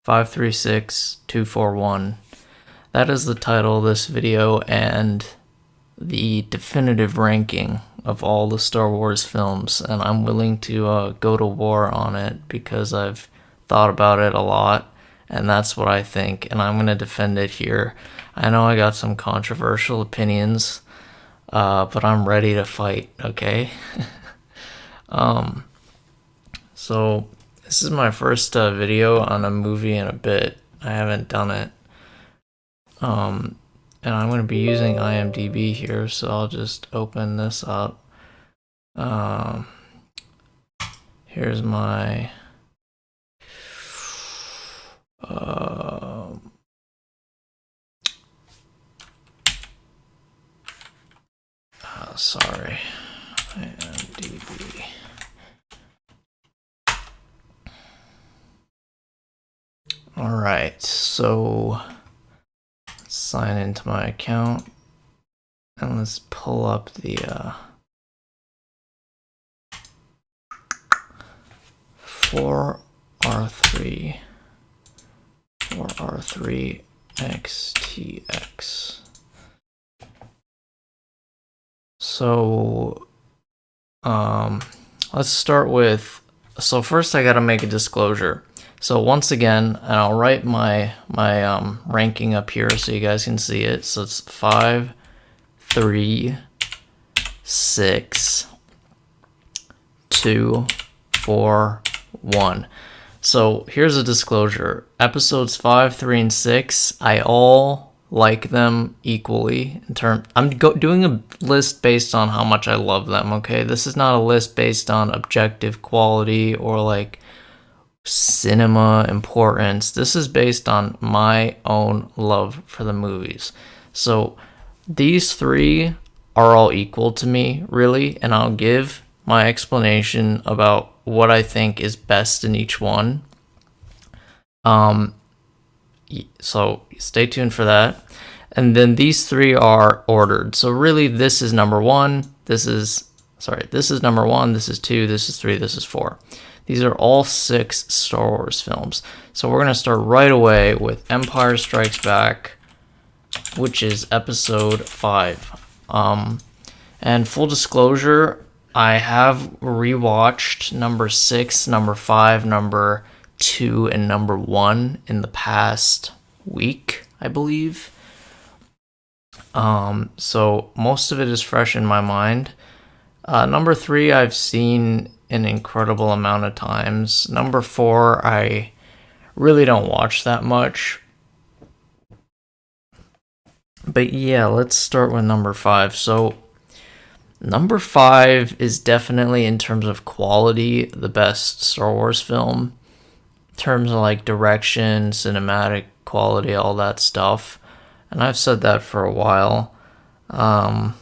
536241. That is the title of this video and the definitive ranking of all the Star Wars films, and I'm willing to go to war on it because I've thought about it a lot, and that's what I think, and I'm going to defend it here. I know I got some controversial opinions, but I'm ready to fight, okay? So this is my first video on a movie in a bit. I haven't done it. And I'm going to be using IMDb here, so I'll just open this up. Here's my sorry, IMDb. All right, so sign into my account and let's pull up the 4R3 XTX. So let's start with, so first I gotta make a disclosure. So once again, and I'll write my ranking up here so you guys can see it. So it's 5, 3, 6, 2, 4, 1. So here's a disclosure. Episodes 5, 3, and 6, I all like them equally. I'm doing a list based on how much I love them, okay? This is not a list based on objective quality or like cinema importance. This is based on my own love for the movies. So these three are all equal to me, really, and I'll give my explanation about what I think is best in each one. So stay tuned for that. And then these three are ordered. So really this is number 1, this is number 1, this is 2, this is 3, this is 4. These are all 6 Star Wars films. So we're going to start right away with Empire Strikes Back, which is episode 5. And full disclosure, I have rewatched number 6, number 5, number 2, and number 1 in the past week, I believe. So most of it is fresh in my mind. Number 3 I've seen an incredible amount of times. Number 4 I really don't watch that much. But yeah, let's start with number 5. So number 5 is definitely, in terms of quality, the best Star Wars film. In terms of like direction, cinematic quality, all that stuff. And I've said that for a while. I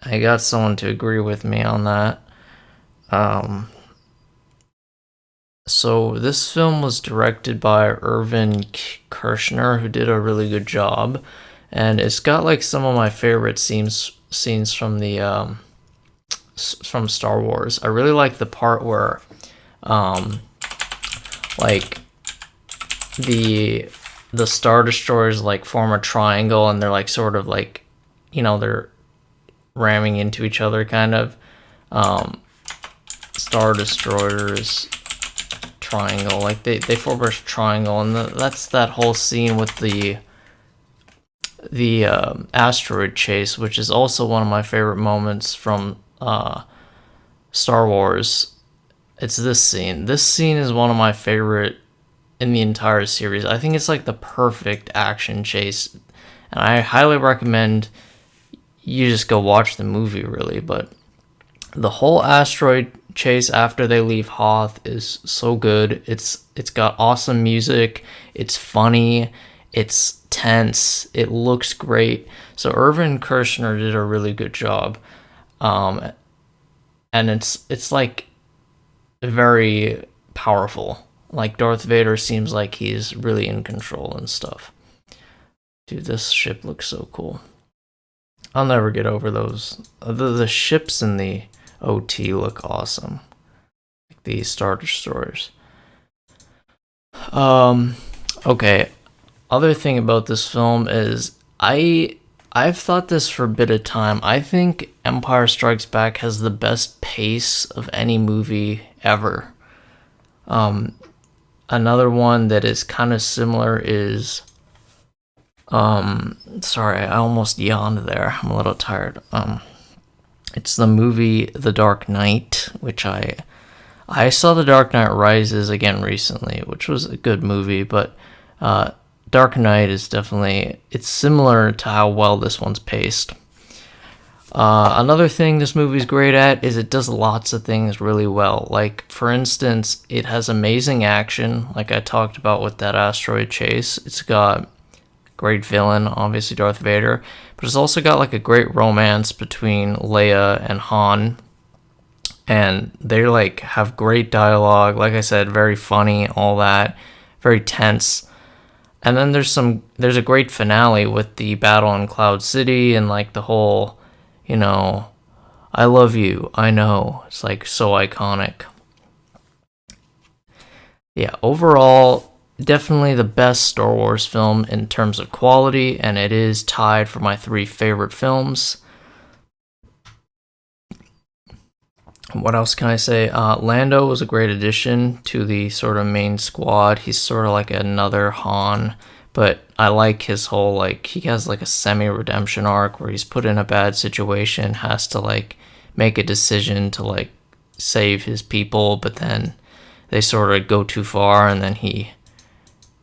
got someone to agree with me on that. So this film was directed by Irvin Kershner, who did a really good job, and it's got like some of my favorite scenes from the from Star Wars. I really like the part where like the Star Destroyers like form a triangle, and they're like sort of like, you know, they're ramming into each other kind of. Star Destroyers triangle, like they form a triangle, and that's that whole scene with the asteroid chase, which is also one of my favorite moments from Star Wars. It's this scene. This scene is one of my favorite in the entire series. I think it's like the perfect action chase, and I highly recommend you just go watch the movie, really. But the whole asteroid chase after they leave Hoth is so good. It's got awesome music, it's funny, it's tense, it looks great. So Irvin Kershner did a really good job. And it's like very powerful. Like Darth Vader seems like he's really in control and stuff. Dude, this ship looks so cool. I'll never get over those. The ships in the OT look awesome. Like the Star Destroyers. Okay. Other thing about this film is I've thought this for a bit of time. I think Empire Strikes Back has the best pace of any movie ever. Another one that is kind of similar is sorry, I almost yawned there. I'm a little tired. It's the movie The Dark Knight, which I saw The Dark Knight Rises again recently, which was a good movie, but Dark Knight is definitely, it's similar to how well this one's paced. Another thing this movie's great at is it does lots of things really well. Like, for instance, it has amazing action, like I talked about with that asteroid chase. It's got great villain, obviously Darth Vader, but it's also got like a great romance between Leia and Han, and they like have great dialogue. Like I said, very funny, all that, very tense. And then there's a great finale with the battle in Cloud City and like the whole, I love you, I know. It's like so iconic. Yeah, overall, definitely the best Star Wars film in terms of quality, and it is tied for my 3 favorite films. What else can I say? Lando was a great addition to the sort of main squad. He's sort of like another Han, but I like his whole, like, he has like a semi-redemption arc where he's put in a bad situation, has to like make a decision to like save his people, but then they sort of go too far and then he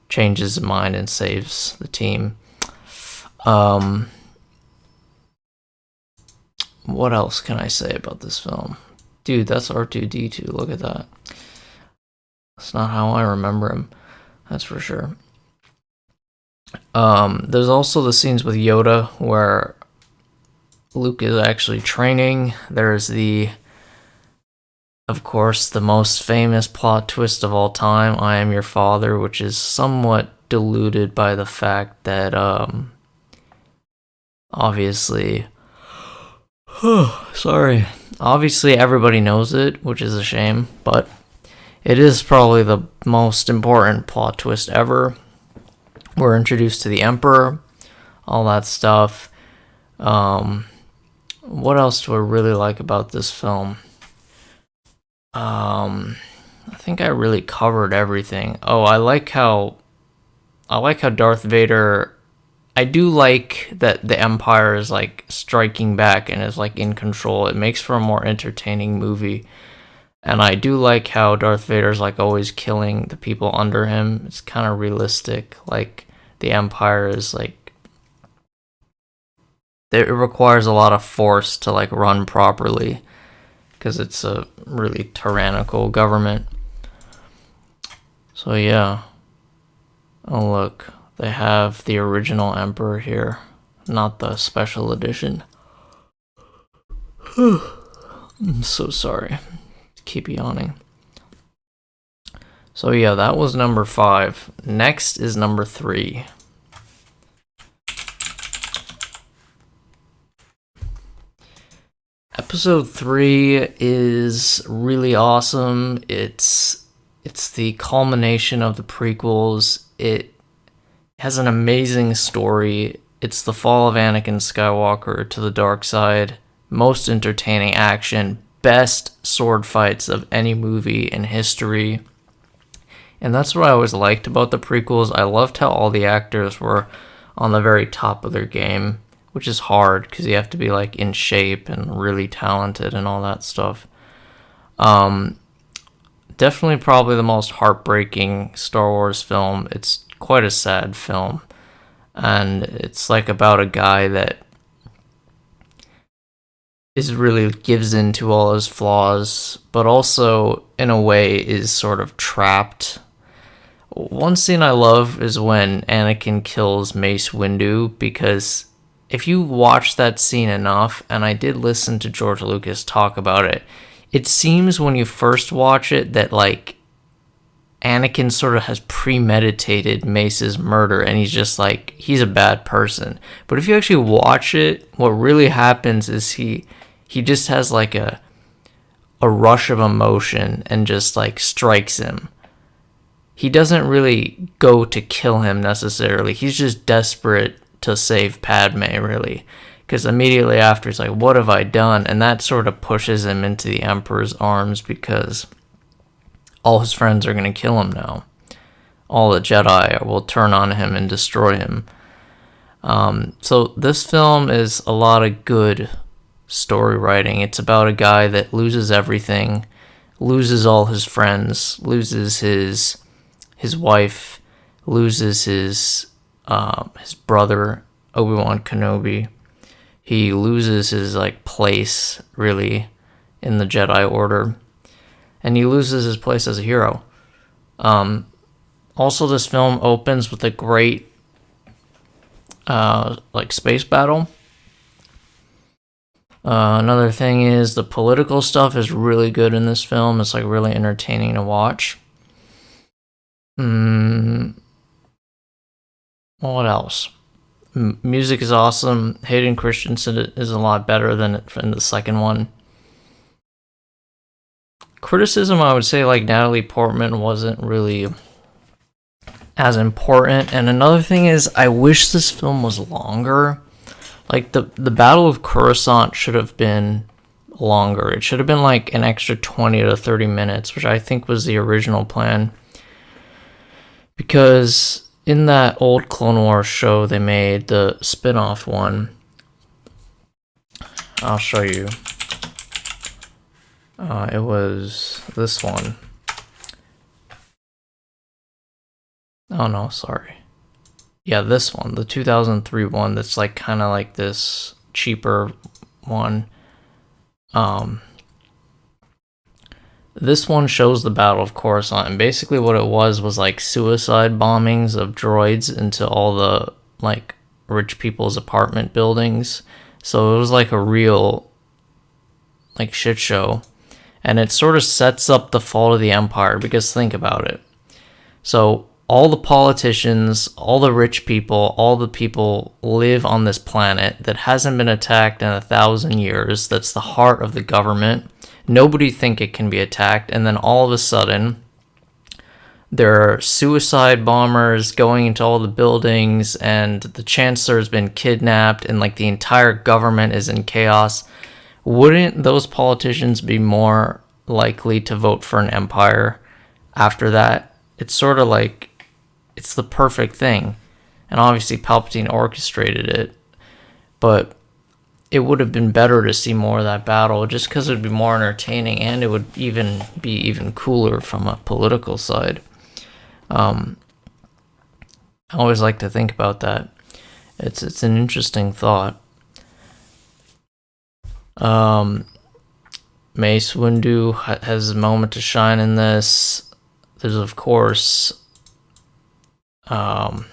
changes his mind and saves the team. What else can I say about this film? Dude, that's R2-D2. Look at that. That's not how I remember him. That's for sure. There's also the scenes with Yoda where Luke is actually training. There's of course, the most famous plot twist of all time, I am your father, which is somewhat diluted by the fact that, obviously, sorry. Obviously, everybody knows it, which is a shame, but it is probably the most important plot twist ever. We're introduced to the Emperor, all that stuff. What else do I really like about this film? I think I really covered everything. Oh, I like how Darth Vader, I do like that the Empire is like striking back and is like in control. It makes for a more entertaining movie. And I do like how Darth Vader's like always killing the people under him. It's kind of realistic. Like the Empire is like, it requires a lot of force to like run properly because it's a really tyrannical government. So yeah. Oh look. They have the original Emperor here, not the special edition. I'm so sorry. Keep yawning. So yeah, that was number 5. Next is number 3. Episode 3 is really awesome. It's the culmination of the prequels. It has an amazing story. It's the fall of Anakin Skywalker to the dark side. Most entertaining action. Best sword fights of any movie in history. And that's what I always liked about the prequels. I loved how all the actors were on the very top of their game, which is hard because you have to be like in shape and really talented and all that stuff. Definitely probably the most heartbreaking Star Wars film. It's quite a sad film, and it's like about a guy that is really gives in to all his flaws, but also in a way is sort of trapped. One scene I love is when Anakin kills Mace Windu, because if you watch that scene enough, and I did listen to George Lucas talk about it, it seems when you first watch it that like Anakin sort of has premeditated Mace's murder and he's just like, he's a bad person. But if you actually watch it, what really happens is he just has like a rush of emotion and just like strikes him. he doesn't really go to kill him necessarily. He's just desperate to save Padme, really. Because immediately after, he's like, what have I done? And that sort of pushes him into the Emperor's arms because all his friends are going to kill him now. All the Jedi will turn on him and destroy him. So this film is a lot of good story writing. It's about a guy that loses everything, loses all his friends, loses his wife, loses his brother, Obi-Wan Kenobi. He loses his place really in the Jedi Order, and he loses his place as a hero. Also, this film opens with a great space battle. Another thing is the political stuff is really good in this film. It's really entertaining to watch. What else? Music is awesome. Hayden Christensen is a lot better than in the second one. Criticism, I would say, Natalie Portman wasn't really as important. And another thing is, I wish this film was longer. The Battle of Coruscant should have been longer. It should have been an extra 20 to 30 minutes, which I think was the original plan. Because in that old Clone Wars show they made, the spin-off one, I'll show you. It was this one. Oh no, sorry. Yeah, this one, the 2003 one that's kind of this cheaper one. This one shows the Battle of Coruscant, and basically what it was suicide bombings of droids into all the rich people's apartment buildings. So it was a real shit show, and it sort of sets up the fall of the Empire, because think about it. So all the politicians, all the rich people, all the people live on this planet that hasn't been attacked in 1,000 years. That's the heart of the government. Nobody think it can be attacked, and then all of a sudden, there are suicide bombers going into all the buildings, and the Chancellor's been kidnapped, and the entire government is in chaos. Wouldn't those politicians be more likely to vote for an empire after that? It's sort of it's the perfect thing. And obviously Palpatine orchestrated it, but it would have been better to see more of that battle just because it would be more entertaining, and it would even be even cooler from a political side. I always like to think about that. It's an interesting thought. Mace Windu has a moment to shine in this. There's of course the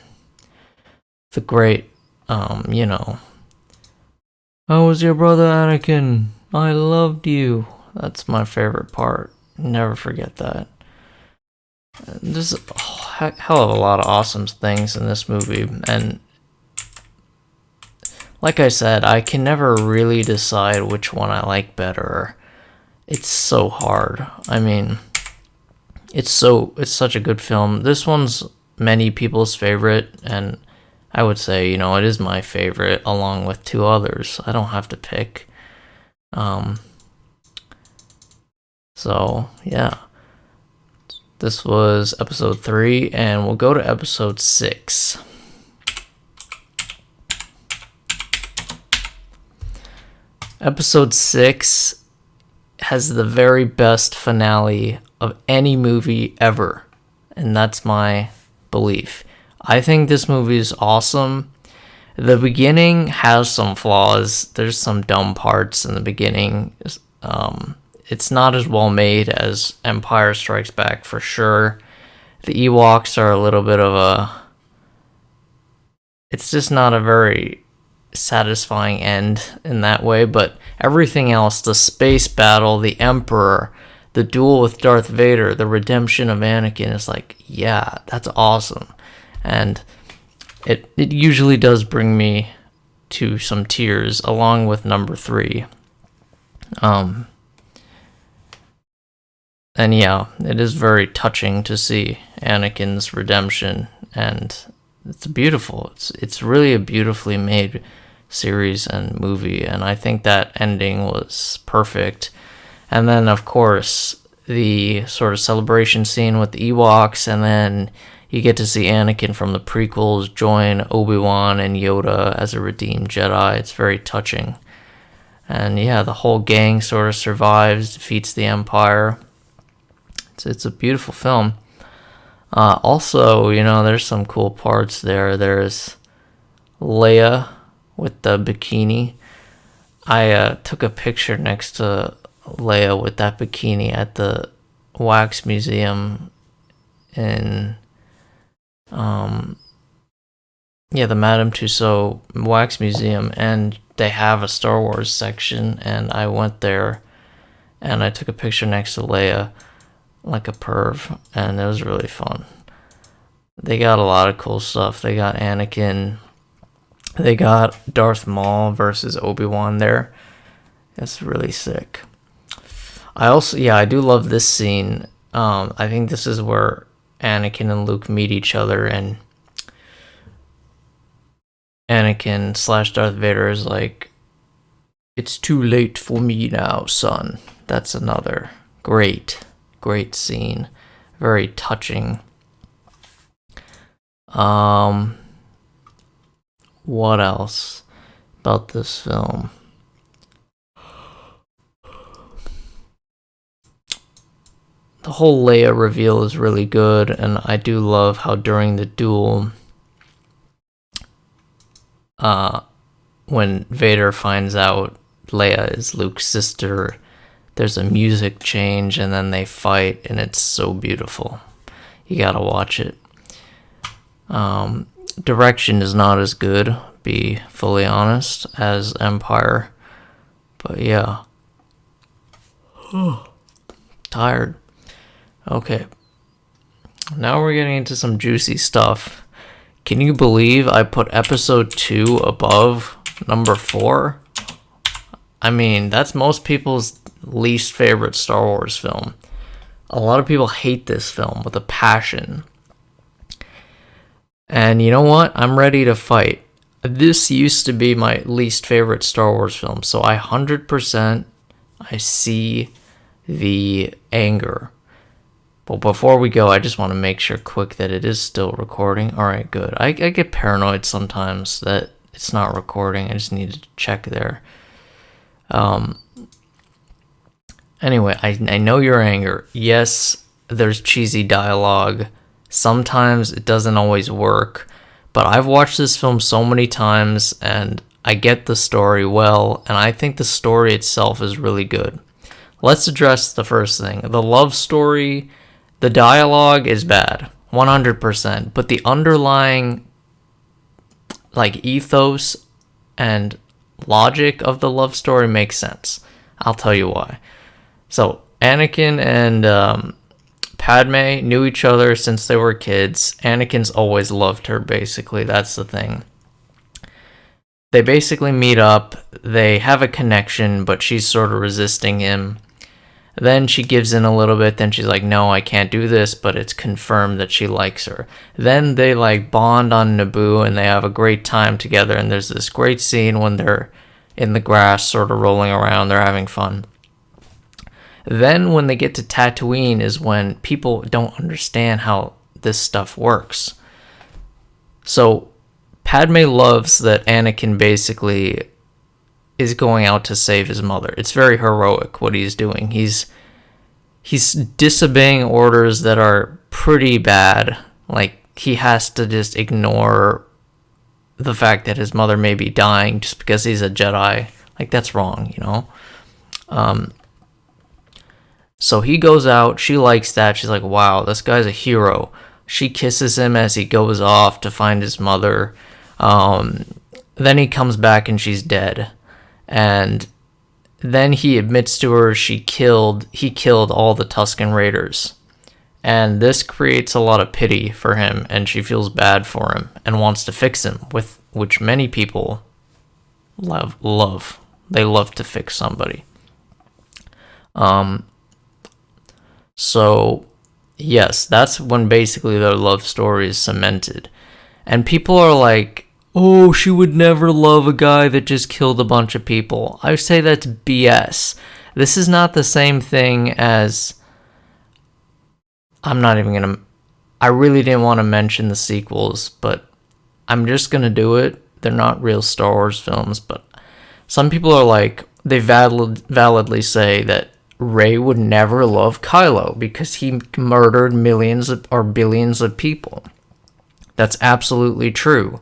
great I was your brother, Anakin. I loved you. That's my favorite part. Never forget that. There's a hell of a lot of awesome things in this movie, and like I said, I can never really decide which one I like better. It's so hard. I mean, it's such a good film. This one's many people's favorite, and I would say, it is my favorite along with two others. I don't have to pick. So, yeah. This was episode 3, and we'll go to episode 6. Episode 6 has the very best finale of any movie ever, and that's my belief. I think this movie is awesome. The beginning has some flaws. There's some dumb parts in the beginning. It's not as well made as Empire Strikes Back for sure. The Ewoks are a little bit of a... It's just not a very satisfying end in that way, but everything else, the space battle, the Emperor, the duel with Darth Vader, the redemption of Anakin is yeah, that's awesome. And it usually does bring me to some tears, along with number 3. And yeah, it is very touching to see Anakin's redemption, and it's beautiful. It's really a beautifully made series and movie, and I think that ending was perfect. And then, of course, the sort of celebration scene with the Ewoks, and then you get to see Anakin from the prequels join Obi-Wan and Yoda as a redeemed Jedi. It's very touching. And yeah, the whole gang sort of survives, defeats the Empire. It's a beautiful film. Also, there's some cool parts there. There's Leia with the bikini. I took a picture next to Leia with that bikini at the Wax Museum in, the Madame Tussauds Wax Museum, and they have a Star Wars section, and I went there, and I took a picture next to Leia, like a perv, and it was really fun. They got a lot of cool stuff. They got Anakin. They got Darth Maul versus Obi-Wan there. It's really sick. I do love this scene. I think this is where Anakin and Luke meet each other, and Anakin / Darth Vader is like, "It's too late for me now, son." That's another great scene. Very touching. What else about this film? The whole Leia reveal is really good, and I do love how during the duel, when Vader finds out Leia is Luke's sister, there's a music change, and then they fight, and it's so beautiful. You gotta watch it. Direction is not as good, be fully honest, as Empire. But yeah. Tired. Okay. Now we're getting into some juicy stuff. Can you believe I put episode 2 above number 4? I mean, that's most people's least favorite Star Wars film. A lot of people hate this film with a passion. And you know what? I'm ready to fight. This used to be my least favorite Star Wars film, so I 100% I see the anger. But before we go, I just want to make sure quick that it is still recording. Alright, good. I get paranoid sometimes that it's not recording. I just need to check there. Anyway, I know your anger. Yes, there's cheesy dialogue. Sometimes it doesn't always work, but I've watched this film so many times, and I get the story well, and I think the story itself is really good. Let's address the first thing. The love story, the dialogue is bad, 100%, but the underlying ethos and logic of the love story makes sense. I'll tell you why. So, Anakin and Padme knew each other since they were kids. Anakin's always loved her, basically. That's the thing. They basically meet up. They have a connection, but she's sort of resisting him. Then she gives in a little bit. Then she's like, no, I can't do this, but it's confirmed that she likes her. Then they bond on Naboo, and they have a great time together. And there's this great scene when they're in the grass, sort of rolling around. They're having fun. Then when they get to Tatooine is when people don't understand how this stuff works. So Padme loves that Anakin basically is going out to save his mother. It's very heroic what he's doing. He's disobeying orders that are pretty bad. He has to just ignore the fact that his mother may be dying just because he's a Jedi. That's wrong, So he goes out, she likes that, she's like, wow, this guy's a hero. She kisses him as he goes off to find his mother. Then he comes back and she's dead. And then he admits to her he killed all the Tusken Raiders. And this creates a lot of pity for him, and she feels bad for him and wants to fix him, which many people love. They love to fix somebody. So, yes, that's when basically their love story is cemented. And people are like, oh, she would never love a guy that just killed a bunch of people. I say that's BS. This is not the same thing as. I'm not even gonna. I really didn't want to mention the sequels, but I'm just gonna do it. They're not real Star Wars films, but some people are like, they validly say that Rey would never love Kylo because he murdered millions or billions of people. That's absolutely true.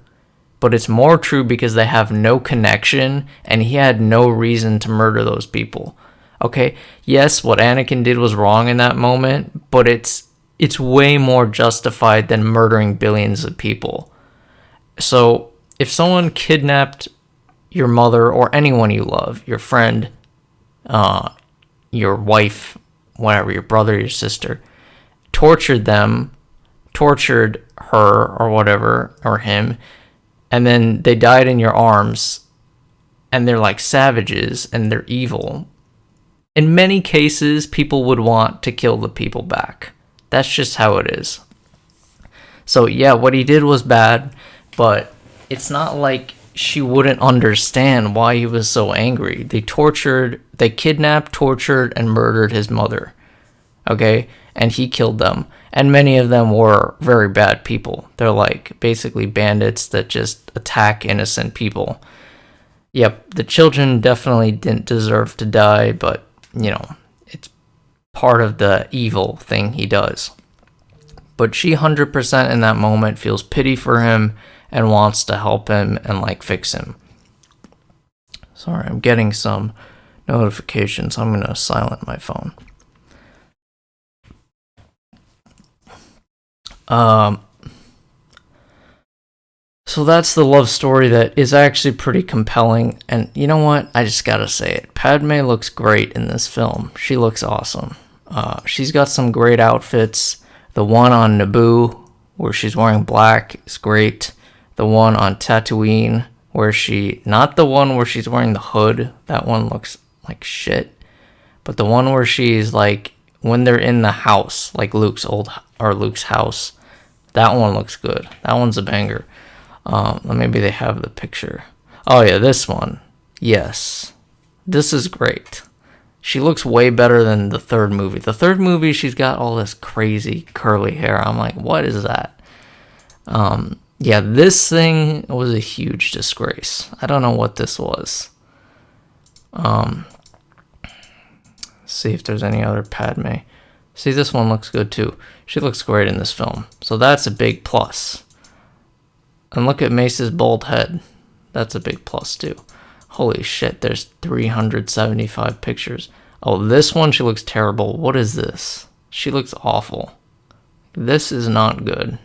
But it's more true because they have no connection and he had no reason to murder those people. Okay, yes, what Anakin did was wrong in that moment, but it's way more justified than murdering billions of people. So, if someone kidnapped your mother or anyone you love, your friend, your wife, whatever, your brother, your sister, tortured them, tortured her or whatever, or him, and then they died in your arms, and they're like savages and they're evil. In many cases, people would want to kill the people back. That's just how it is. So yeah, what he did was bad, but it's not like she wouldn't understand why he was so angry. They kidnapped, tortured, and murdered his mother. Okay? And he killed them. And many of them were very bad people. They're like basically bandits that just attack innocent people. Yep, the children definitely didn't deserve to die, but, it's part of the evil thing he does. But she 100% in that moment feels pity for him and wants to help him and like fix him. Sorry, I'm getting some notifications. I'm going to silent my phone. So that's the love story that is actually pretty compelling. And you know what? I just gotta say it. Padme looks great in this film. She looks awesome. She's got some great outfits. The one on Naboo, where she's wearing black, is great. The one on Tatooine, not the one where she's wearing the hood. That one looks like shit. But the one where she's like, when they're in the house, like Luke's house, that one looks good. That one's a banger. Maybe they have the picture. Oh yeah, this one. Yes. This is great. She looks way better than the third movie. The third movie, she's got all this crazy curly hair. I'm like, what is that? Yeah, this thing was a huge disgrace. I don't know what this was. See if there's any other Padme. See, this one looks good too. She looks great in this film. So that's a big plus. And look at Mace's bald head. That's a big plus too. Holy shit, there's 375 pictures. Oh, this one, she looks terrible. What is this? She looks awful. This is not good.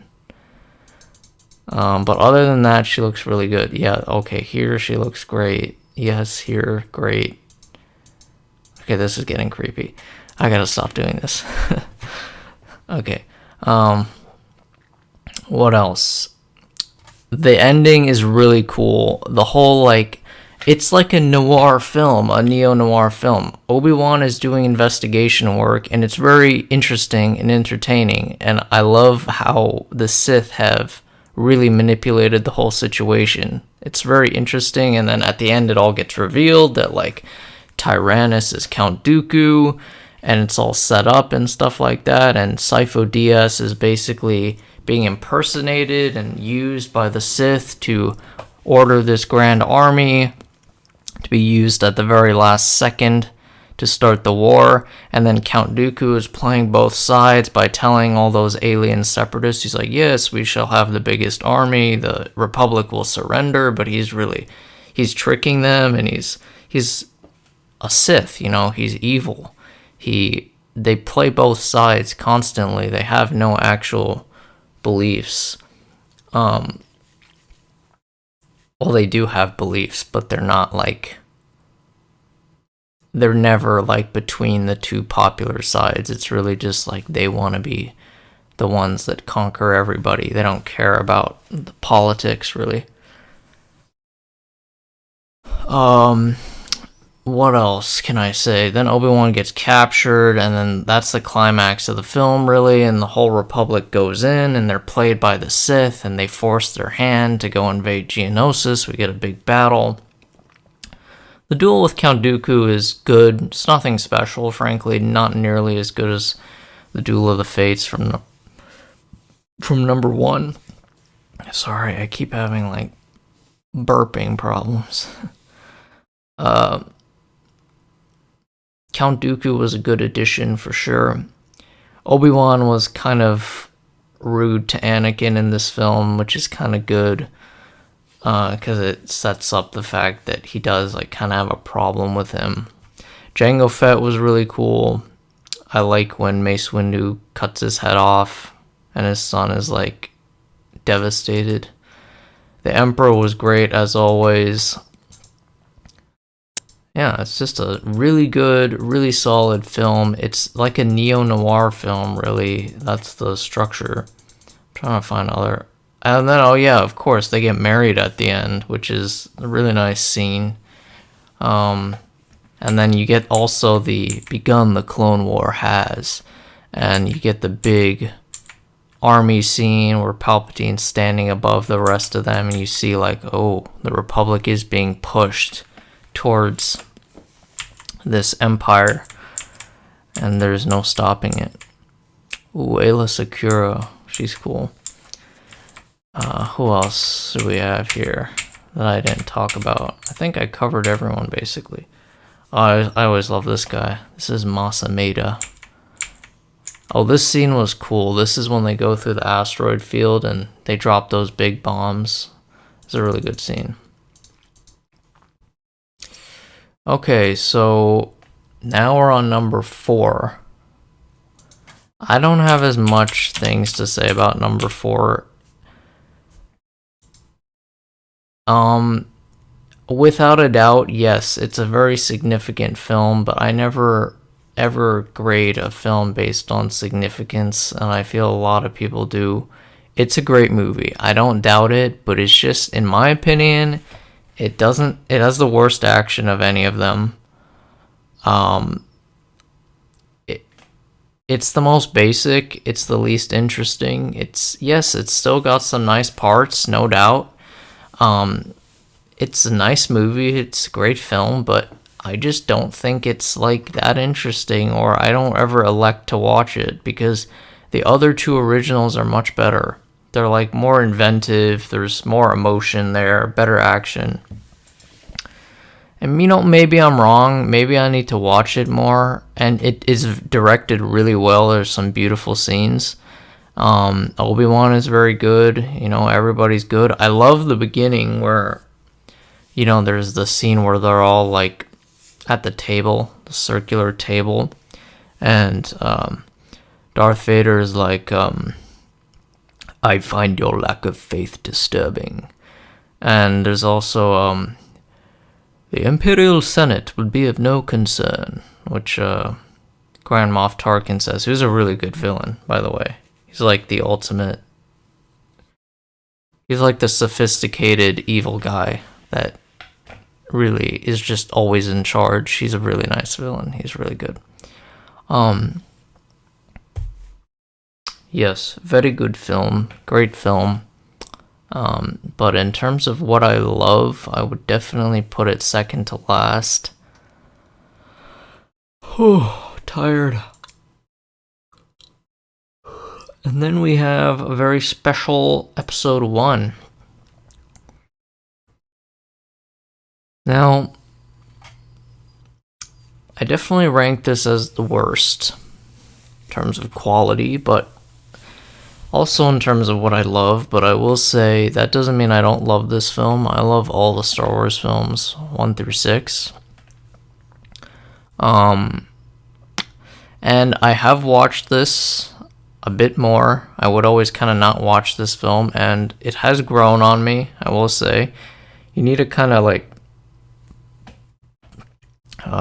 But other than that, she looks really good. Yeah, okay, here she looks great. Yes, here, great. Okay, this is getting creepy. I gotta stop doing this. Okay. What else? The ending is really cool. The whole, it's like a noir film, a neo-noir film. Obi-Wan is doing investigation work, and it's very interesting and entertaining. And I love how the Sith have really manipulated the whole situation. It's very interesting, and then at the end it all gets revealed that, Tyrannus is Count Dooku, and it's all set up and stuff like that, and Sifo Dyas is basically being impersonated and used by the Sith to order this grand army to be used at the very last second to start the war. And then Count Dooku is playing both sides by telling all those alien separatists, he's like, yes, we shall have the biggest army, the Republic will surrender, but he's tricking them, and he's a Sith, he's evil. They play both sides constantly. They have no actual beliefs. Well, they do have beliefs, but they're not they're never between the two popular sides. It's really just they want to be the ones that conquer everybody. They don't care about the politics, really. what else can I say? Then Obi-Wan gets captured, and then that's the climax of the film, really, and the whole Republic goes in, and they're played by the Sith, and they force their hand to go invade Geonosis. We get a big battle. The duel with Count Dooku is good. It's nothing special, frankly, not nearly as good as the Duel of the Fates from number one. Sorry, I keep having, like, burping problems. Count Dooku was a good addition for sure. Obi-Wan was kind of rude to Anakin in this film, which is kind of good because it sets up the fact that he does like kind of have a problem with him. Jango Fett was really cool. I like when Mace Windu cuts his head off and his son is like devastated. The Emperor was great as always. Yeah, it's just a really good, really solid film. It's like a neo-noir film, really. That's the structure. I'm trying to find other... And then, oh yeah, of course, they get married at the end, which is a really nice scene. And then you get also the begun the Clone War has. And you get the big army scene where Palpatine's standing above the rest of them, and you see like, oh, the Republic is being pushed towards this empire, and there's no stopping it. Ooh, Aayla Secura, she's cool. Who else do we have here that I didn't talk about? I think I covered everyone, basically. I always love this guy. This is Mas Amedda. Oh, this scene was cool. This is when they go through the asteroid field and they drop those big bombs. It's a really good scene. Okay, so now we're on number 4. I don't have as much things to say about number 4. Without a doubt, yes, it's a very significant film, but I never ever grade a film based on significance, and I feel a lot of people do. It's a great movie. I don't doubt it, but it's just, in my opinion, it has the worst action of any of them. It's the most basic, it's the least interesting. It's still got some nice parts, no doubt. It's a nice movie, it's a great film, but I just don't think it's like that interesting, or I don't ever elect to watch it, because the other two originals are much better. They're like more inventive, there's more emotion there, better action. And maybe I'm wrong, maybe I need to watch it more, and it is directed really well, there's some beautiful scenes. Obi-Wan is very good, everybody's good. I love the beginning where, there's the scene where they're all like at the table, the circular table, and Darth Vader is like, I find your lack of faith disturbing. And there's also, the Imperial Senate would be of no concern, which Grand Moff Tarkin says, who's a really good villain, by the way. He's like the ultimate, he's like the sophisticated evil guy that really is just always in charge. He's a really nice villain. He's really good. Yes, very good film. Great film. But in terms of what I love, I would definitely put it second to last. Oh, tired. And then we have a very special episode 1. Now, I definitely rank this as the worst in terms of quality, but also in terms of what I love. But I will say that doesn't mean I don't love this film. I love all the Star Wars films, 1 through 6. And I have watched this a bit more. I would always kind of not watch this film, and it has grown on me, I will say. You need to kind of like,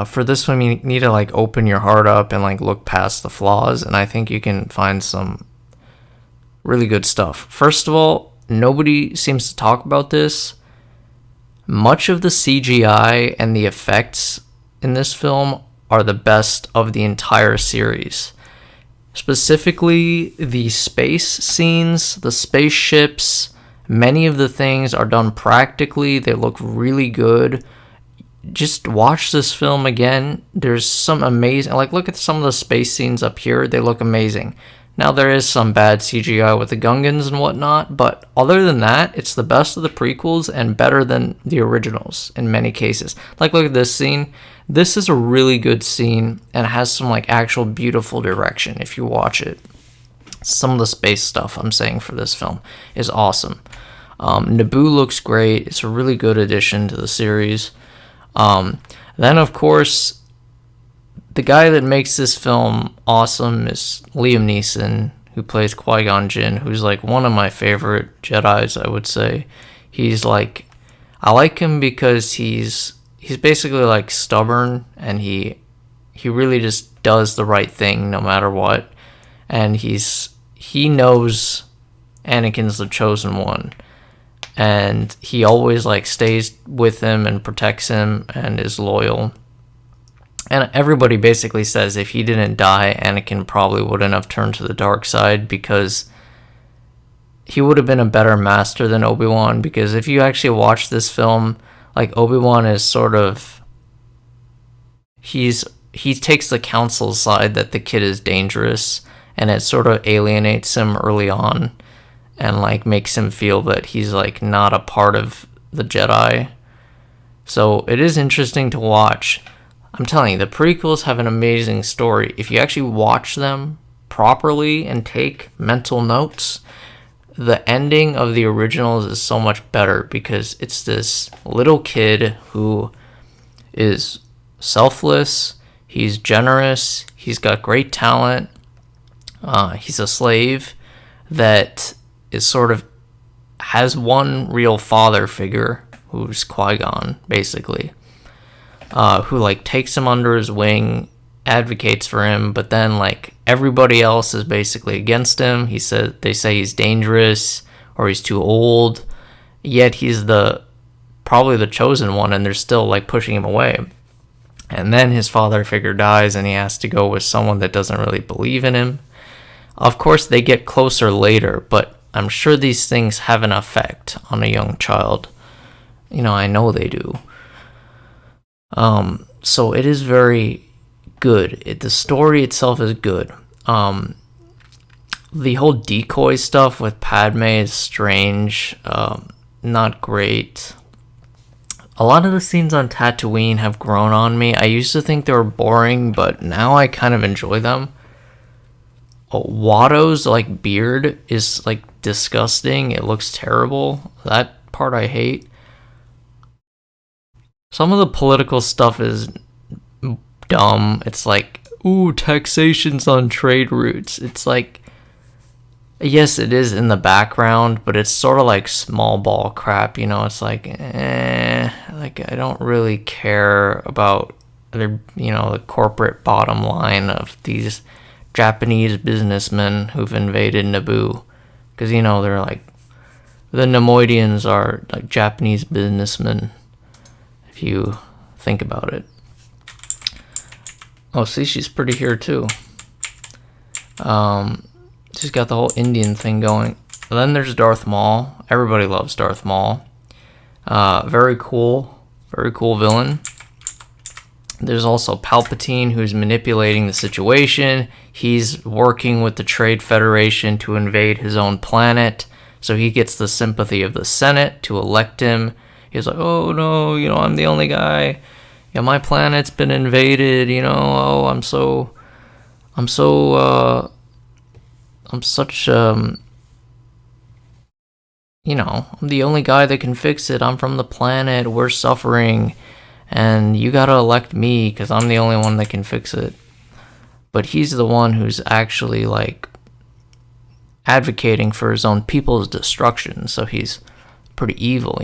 for this one, you need to like open your heart up and like look past the flaws, and I think you can find some really good stuff. First of all, nobody seems to talk about this. Much of the CGI and the effects in this film are the best of the entire series. Specifically, the space scenes, the spaceships, many of the things are done practically. They look really good. Just watch this film again. There's some amazing, like, look at some of the space scenes up here. They look amazing. Now, there is some bad CGI with the Gungans and whatnot, but other than that, it's the best of the prequels and better than the originals in many cases. Like, look at this scene. This is a really good scene and has some, like, actual beautiful direction if you watch it. Some of the space stuff I'm saying for this film is awesome. Naboo looks great. It's a really good addition to the series. Then, of course, the guy that makes this film awesome is Liam Neeson, who plays Qui-Gon Jinn, who's like one of my favorite Jedis, I would say. He's like, I like him because he's basically like stubborn, and he really just does the right thing no matter what. And he knows Anakin's the chosen one, and he always like stays with him and protects him and is loyal. And everybody basically says if he didn't die, Anakin probably wouldn't have turned to the dark side, because he would have been a better master than Obi-Wan. Because if you actually watch this film, like, Obi-Wan is sort of, he takes the council's side that the kid is dangerous, and it sort of alienates him early on and like makes him feel that he's like not a part of the Jedi. So it is interesting to watch. I'm telling you, the prequels have an amazing story. If you actually watch them properly and take mental notes, the ending of the originals is so much better, because it's this little kid who is selfless, he's generous, he's got great talent, he's a slave that is sort of has one real father figure, who's Qui-Gon, basically. Who like takes him under his wing, advocates for him, but then like everybody else is basically against him. They say he's dangerous or he's too old, yet he's probably the chosen one, and they're still like pushing him away. And then his father figure dies, and he has to go with someone that doesn't really believe in him. Of course, they get closer later, but I'm sure these things have an effect on a young child. I know they do. So it is very good. The story itself is good. The whole decoy stuff with Padme is strange. Not great. A lot of the scenes on Tatooine have grown on me. I used to think they were boring, but now I kind of enjoy them. Watto's like beard is like disgusting. It looks terrible. That part I hate. Some of the political stuff is dumb. It's like, ooh, taxations on trade routes. It's like, yes, it is in the background, but it's sort of like small ball crap, It's like, like I don't really care about the corporate bottom line of these Japanese businessmen who've invaded Naboo, because they're like, the Neimoidians are like Japanese businessmen, if you think about it. Oh, see, she's pretty here too. She's got the whole Indian thing going. And then there's Darth Maul. Everybody loves Darth Maul. Very cool villain. There's also Palpatine, who's manipulating the situation. He's working with the Trade Federation to invade his own planet, so he gets the sympathy of the Senate to elect him. He's like, oh no, I'm the only guy. Yeah, my planet's been invaded, oh, I'm the only guy that can fix it. I'm from the planet, we're suffering, and you gotta elect me because I'm the only one that can fix it. But he's the one who's actually like advocating for his own people's destruction, so he's pretty evil,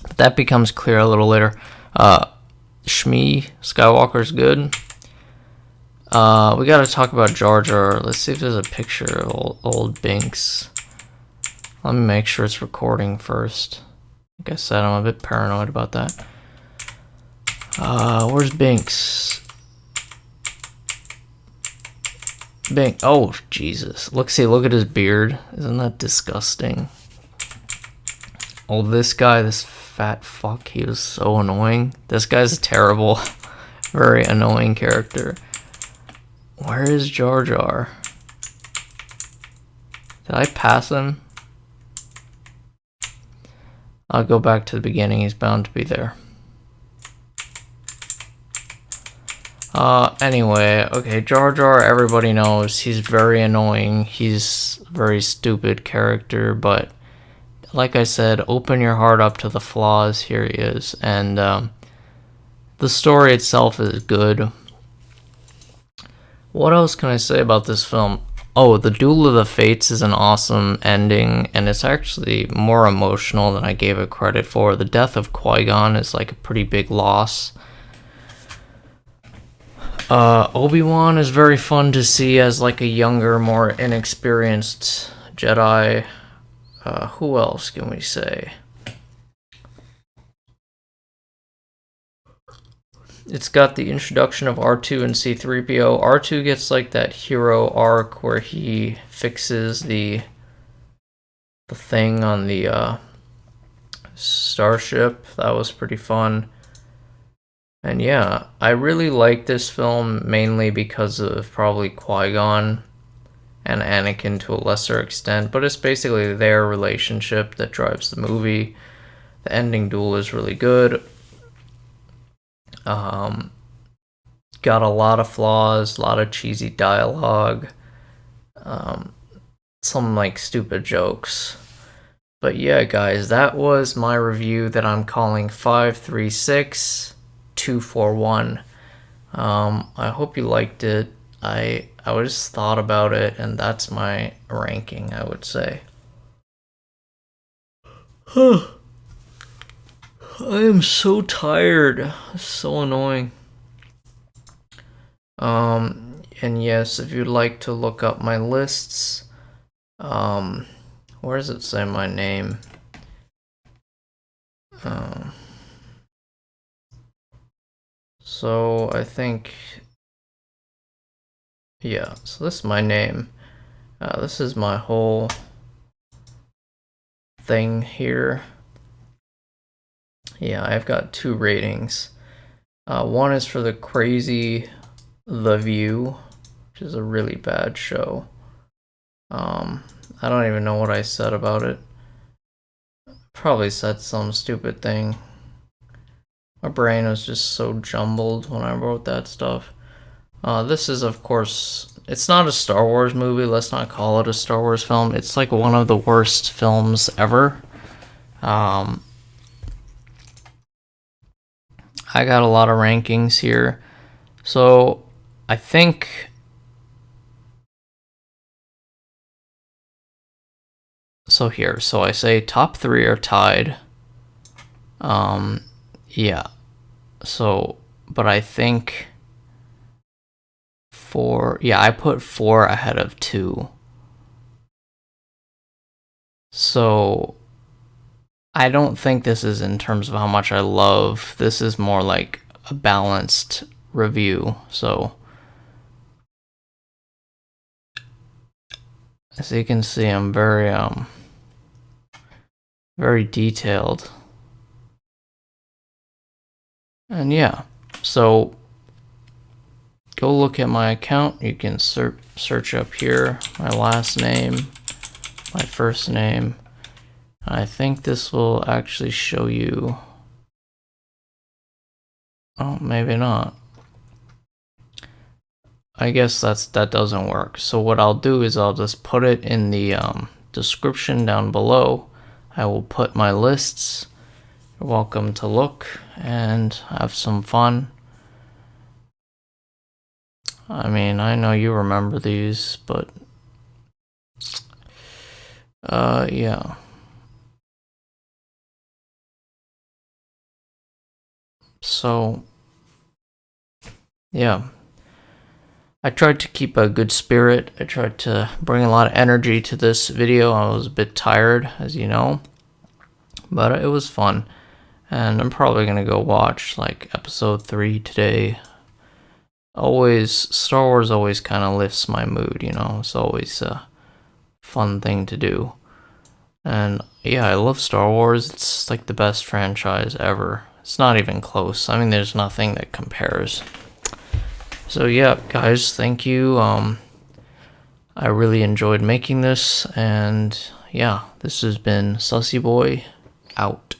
But that becomes clear a little later. Shmi Skywalker's good. We gotta talk about Jar Jar. Let's see if there's a picture of old Binks. Let me make sure it's recording first. Like I said, I'm a bit paranoid about that. Where's Binks? Oh, Jesus. Look at his beard. Isn't that disgusting? Oh, this guy, this fat fuck, he was so annoying. This guy's a terrible, very annoying character. Where is Jar Jar? Did I pass him? I'll go back to the beginning. He's bound to be there. Anyway, okay, Jar Jar, everybody knows, he's very annoying. He's a very stupid character, but like I said, open your heart up to the flaws. Here he is. And the story itself is good. What else can I say about this film? Oh, the Duel of the Fates is an awesome ending, and it's actually more emotional than I gave it credit for. The death of Qui-Gon is like a pretty big loss. Obi-Wan is very fun to see as like a younger, more inexperienced Jedi. Who else can we say? It's got the introduction of R2 and C-3PO. R2 gets like that hero arc where he fixes the thing on the starship. That was pretty fun. And yeah, I really like this film mainly because of probably Qui-Gon and Anakin to a lesser extent, but it's basically their relationship that drives the movie. The ending duel is really good. Got a lot of flaws, a lot of cheesy dialogue, some like stupid jokes. But yeah, guys, that was my review that I'm calling 536241. I hope you liked it. I just thought about it, and that's my ranking, I would say. I am so tired. So annoying. And yes, if you'd like to look up my lists, where does it say my name? So I think, yeah, so this is my name. This is my whole thing here. Yeah, I've got 2 ratings. One is for the crazy The View, which is a really bad show. I don't even know what I said about it. Probably said some stupid thing. My brain was just so jumbled when I wrote that stuff. This is, of course, it's not a Star Wars movie. Let's not call it a Star Wars film. It's like one of the worst films ever. I got a lot of rankings here. So I think so here. So I say top 3 are tied. Yeah. So, but I think 4, yeah, I put 4 ahead of 2. So I don't think this is in terms of how much I love. This is more like a balanced review. So as you can see, I'm very detailed. And yeah, so go look at my account. You can search up here my last name, my first name. I think this will actually show you. Oh, maybe not. I guess that doesn't work. So what I'll do is I'll just put it in the description down below. I will put my lists. You're welcome to look and have some fun. I mean, I know you remember these, but yeah. So yeah, I tried to keep a good spirit. I tried to bring a lot of energy to this video. I was a bit tired, as you know, but it was fun. and I'm probably gonna go watch like episode 3 today. Always, Star Wars always kind of lifts my mood, you know. It's always a fun thing to do. And yeah, I love Star Wars. It's like the best franchise ever. It's not even close. I mean, there's nothing that compares. So yeah, guys, thank you. I really enjoyed making this, and yeah, this has been Sussy Boy out.